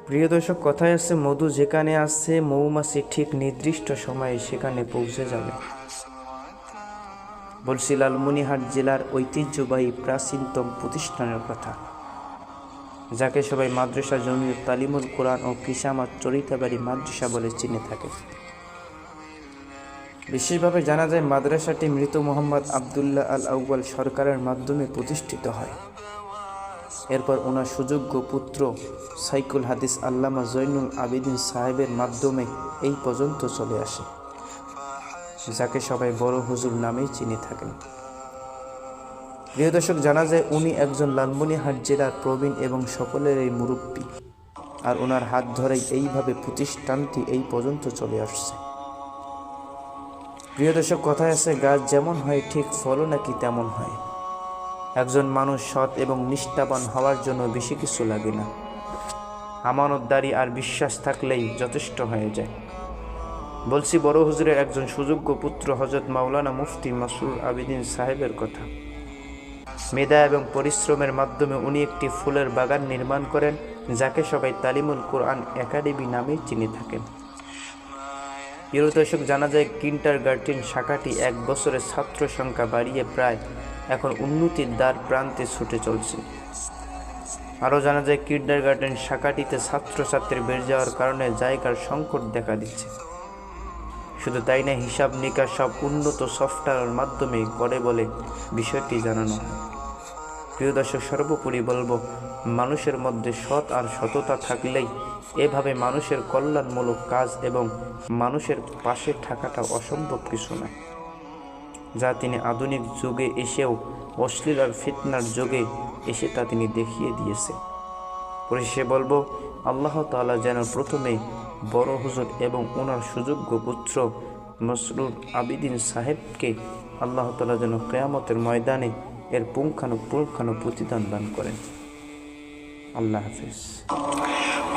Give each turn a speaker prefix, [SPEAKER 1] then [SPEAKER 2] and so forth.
[SPEAKER 1] প্রিয় দর্শক, কথায় আছে মধু যেখানে আছে মৌমাছি ঠিক নির্দিষ্ট সময়ে সেখানে পৌঁছে যাবে। বলছি লালমনিরহাট জেলার ঐতিহ্যবাহী প্রাচীনতম প্রতিষ্ঠানের কথা, যাকে সবাই মাদ্রাসা জমিয়ত তালিমুল কোরআন ও কিসামাত চরিতাবাড়ি মাদ্রাসা বলে চিনে থাকে। বিশেষভাবে জানা যায় মাদ্রাসাটি মৃত মোহাম্মদ আবদুল্লাহ আল আউয়াল সরকারের মাধ্যমে প্রতিষ্ঠিত হয়। এরপর ওনার সুযোগ্য পুত্র সাইকুল হাদিস আল্লামা জৈনুল আবেদিন সাহেবের মাধ্যমে এই পর্যন্ত চলে আসে, যাকে সবাই বড় হুজুর নামেই চিনে থাকেন। প্রিয় দর্শক, জানা যায় উনি একজন লালমনিরহাট জেলার প্রবীণ এবং সকলের এই মুরব্বী, আর ওনার হাত ধরেই এইভাবে প্রতিষ্ঠানটি এই পর্যন্ত চলে আসছে। প্রিয় দর্শক, কথায় আছে গাছ যেমন হয় ঠিক ফলও নাকি তেমন হয়। একজন মানুষ সৎ এবং নিষ্ঠাবান হওয়ার জন্য বেশি কিছু লাগে না, আমানতদারি আর বিশ্বাস থাকলেই যথেষ্ট হয়ে যায়। বলছি বড় হুজুরের একজন সুযোগ্য পুত্র হযরত মাওলানা মুফতি মাসরুর আবেদিন সাহেবের কথা। মেধা এবং পরিশ্রমের মাধ্যমে উনি একটি ফুলের বাগান নির্মাণ করেন, যাকে সবাই তালিমুল কোরআন একাডেমি নামেই চিনে থাকেন। প্রিয় দর্শক, জানা যায় কিন্ডারগার্টেন শাখাটি 1 বছরে ছাত্র সংখ্যা বাড়িয়ে প্রায় এখন উন্নতির দ্বার প্রান্তে ছুটে চলছে। আরও জানা যায় কিন্ডারগার্টেন শাখাটিতে ছাত্রছাত্রীর বেড়ে যাওয়ার কারণে জায়গার সংকট দেখা দিচ্ছে। শুধু তাই না, হিসাব নিকাশ সব উন্নত সফটওয়্যারের মাধ্যমে করে বলে বিষয়টি জানানো হয়। প্রিয় দর্শক, সর্বোপরি বলবো, মানুষের মধ্যে সৎ আর সততা থাকলেই এভাবে মানুষের কল্যাণমূলক কাজ এবং মানুষের পাশে থাকাটা অসম্ভব কিছু নয়, যা তিনি আধুনিক যুগে এসেও অশ্লীল আর ফিতনার যুগে এসে তা তিনি দেখিয়ে দিয়েছে। পরিশেষে বলবো, আল্লাহ তাআলা যেন প্রথমে বড় হুজুর এবং ওনার সুযোগ্য পুত্র মাসরুর আবেদিন সাহেবকে আল্লাহ তাআলা যেন কিয়ামতের ময়দানে এর পুঙ্খানু প্রতিদান দান করেন। আল্লাহ হাফেজ।